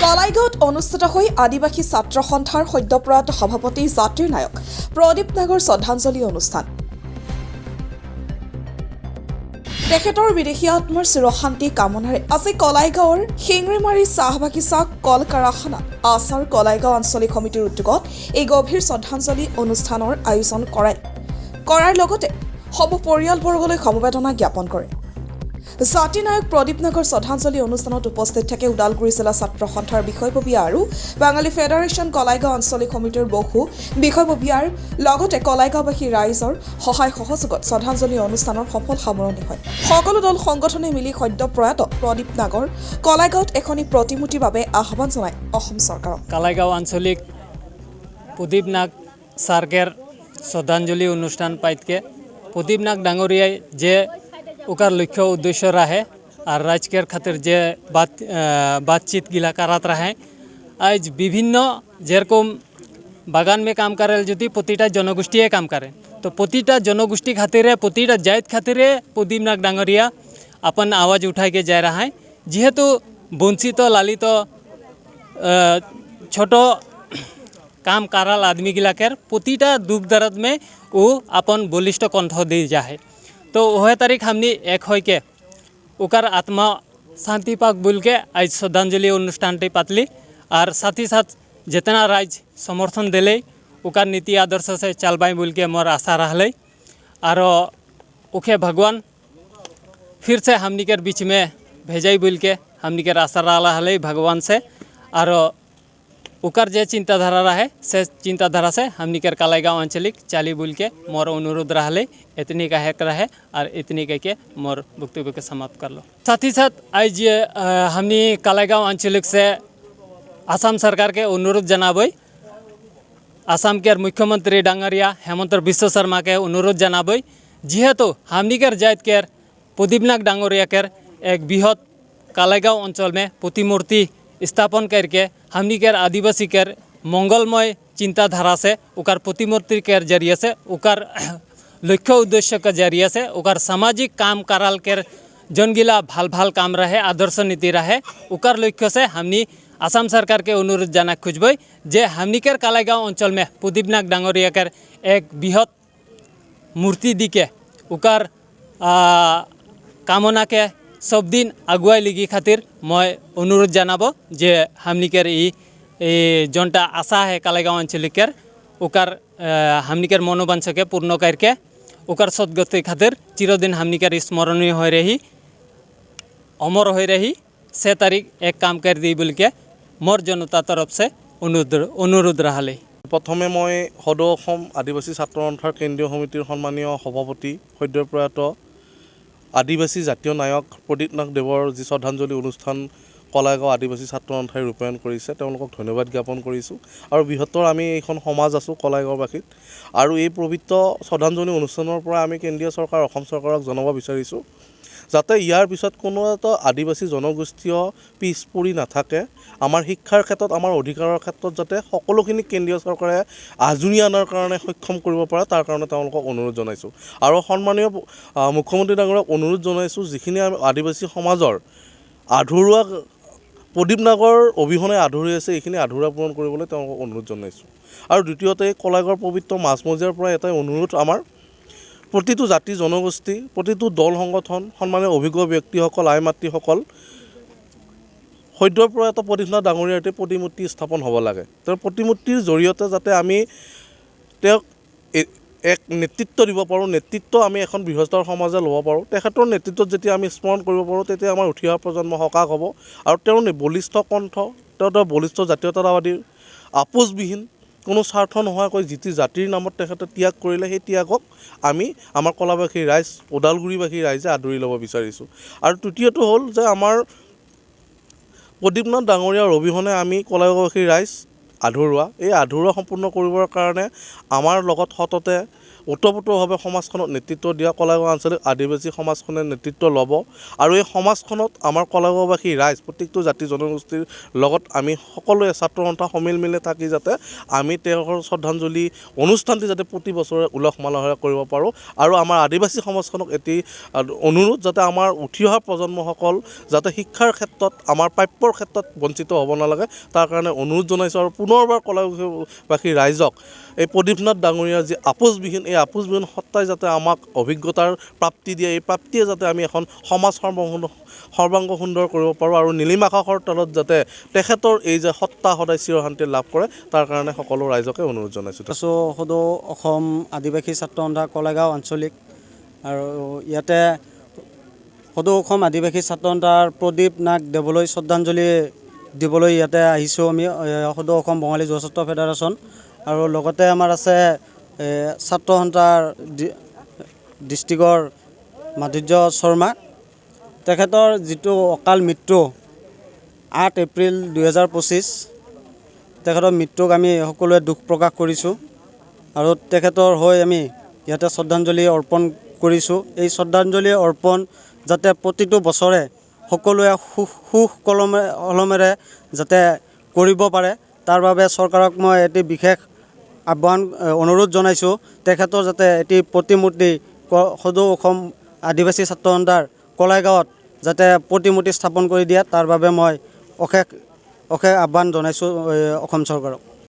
কলাইগাঁৱত অনুষ্ঠিত হৈ আদিবাসী ছাত্ৰ সন্থাৰ সদ্যপ্ৰয়াত সভাপতি জাতিৰ নায়ক প্ৰদীপ নাগৰ শ্ৰদ্ধাঞ্জলি অনুষ্ঠান। তেখেতৰ বিদেশী আত্মাৰ চিৰশান্তি কামনাৰে আজি কলাইগাঁৱৰ শিঙৰিমাৰী চাহ বাগিচা কল কাৰখানাত আছাৰ কলাইগাঁও আঞ্চলিক সমিতিৰ উদ্যোগত এই গভীৰ শ্ৰদ্ধাঞ্জলি অনুষ্ঠানৰ আয়োজন কৰাৰ লগতে সব পৰিয়ালবৰ্গলৈ সমবেদনা জ্ঞাপন কৰে। জাতি নায়ক প্ৰদীপ নাগৰ শ্ৰদ্ধাঞ্জলি অনুষ্ঠানত উপস্থিত থাকে ওদালগুৰি জিলা ছাত্ৰ সন্থাৰ বিষয়ববীয়া আৰু বাঙালী ফেডাৰেশ্যন কলাইগাঁও আঞ্চলিক সমিতিৰ বহু বিষয়ববীয়াৰ লগতে কলাইগাঁওবাসী ৰাইজৰ সহায় সহযোগত শ্ৰদ্ধাঞ্জলি অনুষ্ঠানৰ সফল সামৰণি হয়। সকলো দল সংগঠনে মিলি সদ্যপ্ৰয়াত প্ৰদীপ নাগৰ কলাইগাঁৱত এখনি প্ৰতিমূৰ্তিৰ বাবে আহ্বান জনায় অসম চৰকাৰক। কলাইগাঁও আঞ্চলিক প্ৰদীপ নাগ সাৰ্কেৰ শ্ৰদ্ধাঞ্জলি অনুষ্ঠান পাইতকে প্ৰদীপ নাগ ডাঙৰীয়াই যে ওকার লক্ষ্য উদ্দেশ্য রাহে আর রাজকের খাतिर যে बातचीत गिला करात रहे आज विभिन्न जेरकम बागान में काम करे যদি প্রতিটা জনগোষ্ঠীয়ে কাম करे तो প্রতিটা জনগোষ্ঠী খাতিরে প্রতিটা জাত খাতিরে প্রদীপ নাগ ডাঙরিয়া अपन आवाज़ उठाई के जा रहा है। जेहेतु वंचित लालित छोटो काम कराल आदमी गिलाकर प्रतिटा दुख दर्द में वो अपन बलिष्ठ कंठ दी जाए। तो वह तारीख हमने एक हो के उकर आत्मा शांति पाक बोल के आज श्रद्धांजलि अनुष्ठान पातली और साथ ही साथ जितना राज समर्थन दिले उकर नीति आदर्श से चलबाई बोल के मोर आशा रहले और उखे भगवान फिर से हमनी के बीच में भेजाई बोल के हमनी के आशा रहले भगवान से और उकर जे चिंताधारा रहे से चिंताधारा से हमनी के कलाईगाँव आंचलिक चाली बोल के मोर अनुरोध रहले इतनी का हेक रहे और इतनी कह के मोर वक्तव्य के समाप्त कर लो। साथ ही साथ आज हमनी कलाईगाँव आंचलिक से आसाम सरकार के अनुरोध जनाबे आसाम के मुख्यमंत्री डांगरिया हेमंत बिश्व शर्मा के अनुरोध जनाबे जेहेतु हमनी के जात के प्रदीप नाग डांगरिया के एक बृहत कलाईगाँव अंचल में प्रतिमूर्ति स्थापन करके हमनी के आदिवासी के मंगलमय चिंताधारा से उकर प्रतिमूर्ति के जरिए से उकर लक्ष्य उद्देश्य के जरिए से उकर सामाजिक काम कराल के जनगिला भाल भाल काम रहे आदर्श नीति रहे उकर लक्ष्य से हमनी आसाम सरकार के अनुरोध जाना खोजबे जे हमनी के कलाईगाँव अंचल में प्रदीप नाग डांगरिया के एक बृहत मूर्ति दी के उकर कामना के सब दिन आगुआई लगी खातिर मैं अनुरोध जनाब जे हमनी के जोनटा आशा है कलाईगाँव आंचलिक उकर हमनी के मनोवांछा के पूर्ण करके उकर सदगति खातिर चिरदिन हमनी के स्मरणीय हो रही अमर हो रही से तारीख एक काम कर दी बोल के मोर जनता तरफ से अनुरोध रहले। प्रथमे मैं सदৌ অসম आदिवासी छात्र सन्थार केंद्रीय समितिर सम्मानीय सभापति सद्यप्रयात आदिवासी जातीय नायक प्रदीप नाग देवर जी श्रद्धांजलि अनुष्ठान कलाईगाँव आदिवासी छात्र सन्थाई रूपायन करिছে তেওঁলোকক धन्यवाद ज्ञापन কৰিছোঁ আৰু বৃহত্তৰ আমি এইখন সমাজ আছোঁ কলাইগাঁওবাসীত আৰু এই পবিত্ৰ শ্ৰদ্ধাঞ্জলি অনুষ্ঠানৰ পৰা আমি কেন্দ্ৰীয় চৰকাৰ অসম চৰকাৰক জনাব বিচাৰিছোঁ যাতে ইয়াৰ পিছত কোনো এটা আদিবাসী জনগোষ্ঠীয় পিছ পৰি নাথাকে আমাৰ শিক্ষাৰ ক্ষেত্ৰত আমাৰ অধিকাৰৰ ক্ষেত্ৰত যাতে সকলোখিনি কেন্দ্ৰীয় চৰকাৰে আজুনি আনাৰ কাৰণে সক্ষম কৰিব পাৰে তাৰ কাৰণে তেওঁলোকক অনুৰোধ জনাইছোঁ আৰু সন্মানীয় মুখ্যমন্ত্ৰী ডাঙৰীয়াক অনুৰোধ জনাইছোঁ যিখিনি আদিবাসী সমাজৰ আধৰুৱা প্ৰদীপ নাগৰ অবিহনে আধৰুৱা আছে এইখিনি আধৰুৱা পূৰণ কৰিবলৈ তেওঁলোকক অনুৰোধ জনাইছোঁ আৰু দ্বিতীয়তে কলাইগাঁৱৰ পবিত্ৰ মাজমজিয়াৰ পৰা এটাই অনুৰোধ আমাৰ প্ৰতিটো জাতি জনগোষ্ঠী প্ৰতিটো দল সংগঠন সন্মানীয় অভিজ্ঞ ব্যক্তিসকল আই মাতৃসকল সদ্যৰ পৰা এটা প্ৰদীপ নাগ ডাঙৰীয়াতে প্ৰতিমূৰ্তি স্থাপন হ'ব লাগে তেওঁৰ প্ৰতিমূৰ্তিৰ জৰিয়তে যাতে আমি তেওঁক এক নেতৃত্ব দিব পাৰোঁ নেতৃত্ব আমি এখন বৃহত্তৰ সমাজে ল'ব পাৰোঁ তেখেতৰ নেতৃত্বত যেতিয়া আমি স্মৰণ কৰিব পাৰোঁ তেতিয়া আমাৰ উঠি অহা প্ৰজন্ম সকাহ হ'ব আৰু তেওঁৰ বলিষ্ঠ কণ্ঠ তেওঁৰ বলিষ্ঠ জাতীয়তাবাদী আপোচবিহীন কোনো স্বাৰ্থ নোহোৱাকৈ যিটো জাতিৰ নামত তেখেতে ত্যাগ কৰিলে সেই ত্যাগক আমি আমাৰ কলাবাসী ৰাইজ ওদালগুৰিবাসী ৰাইজে আদৰি ল'ব বিচাৰিছোঁ আৰু তৃতীয়টো হ'ল যে আমাৰ প্ৰদীপ নাগ ডাঙৰীয়াৰ অবিহনে আমি কলাইগাঁওবাসী ৰাইজ আধৰুৱা এই আধৰুৱা সম্পূৰ্ণ কৰিবৰ কাৰণে আমাৰ লগত সততে ওতপ্ৰোতভাৱে সমাজখনত নেতৃত্ব দিয়া কলাইগাঁও আঞ্চলিক আদিবাসী সমাজখনে নেতৃত্ব ল'ব আৰু এই সমাজখনত আমাৰ কলাইগাঁওবাসী ৰাইজ প্ৰত্যেকটো জাতি জনগোষ্ঠীৰ লগত আমি সকলোৱে ছাত্ৰ সন্থা সমিল মিলে থাকি যাতে আমি তেওঁৰ শ্ৰদ্ধাঞ্জলি অনুষ্ঠানটি যাতে প্ৰতি বছৰে উলহ মালহেৰে কৰিব পাৰোঁ আৰু আমাৰ আদিবাসী সমাজখনক এটি অনুৰোধ যাতে আমাৰ উঠি অহা প্ৰজন্মসকল যাতে শিক্ষাৰ ক্ষেত্ৰত আমাৰ প্ৰাপ্যৰ ক্ষেত্ৰত বঞ্চিত হ'ব নালাগে তাৰ কাৰণে অনুৰোধ জনাইছোঁ আৰু পুনৰবাৰ কলাইগাঁওবাসী ৰাইজক এই প্ৰদীপনাথ ডাঙৰীয়াৰ যি আপোচবিহীন এই আপোচবিহীন সত্তাই যাতে আমাক অভিজ্ঞতাৰ প্ৰাপ্তি দিয়ে এই প্ৰাপ্তিয়ে যাতে আমি এখন সমাজ সৰ্বাংগ সুন্দৰ কৰিব পাৰোঁ আৰু নীলিম আকাশৰ তলত যাতে তেখেতৰ এই যে সত্তা সদায় চিৰশান্তি লাভ কৰে তাৰ কাৰণে সকলো ৰাইজকে অনুৰোধ জনাইছোঁ। সদৌ অসম আদিবাসী ছাত্ৰ সন্থা কলাইগাঁও আঞ্চলিক আৰু ইয়াতে সদৌ অসম আদিবাসী ছাত্ৰ সন্থাৰ প্ৰদীপ নাগ দেৱলৈ শ্ৰদ্ধাঞ্জলি দিবলৈ ইয়াতে আহিছোঁ আমি সদৌ অসম বঙালী যুৱ ছাত্ৰ ফেডাৰেশ্যন আৰু লগতে আমাৰ আছে ছাত্ৰ সন্থাৰ ডিষ্ট্ৰিক্টৰ মাধুৰ্য শৰ্মা তেখেতৰ যিটো অকাল মৃত্যু 8 এপ্ৰিল 2025 তেখেতৰ মৃত্যুক আমি সকলোৱে দুখ প্ৰকাশ কৰিছোঁ আৰু তেখেতৰ হৈ আমি ইয়াতে শ্ৰদ্ধাঞ্জলি অৰ্পণ কৰিছোঁ। এই শ্ৰদ্ধাঞ্জলি অৰ্পণ যাতে প্ৰতিটো বছৰে সকলোৱে সুকলমেৰে যাতে কৰিব পাৰে তাৰ বাবে চৰকাৰক মই এটি বিশেষ অনুৰোধ জনাইছোঁ। তেখেতৰ যাতে এটি প্ৰতিমূৰ্তি সদৌ অসম আদিবাসী ছাত্ৰ সন্থাৰ কলাইগাঁৱত যাতে প্ৰতিমূৰ্তি স্থাপন কৰি দিয়ে তাৰ বাবে মই অশেষ আহ্বান জনাইছোঁ অসম চৰকাৰক।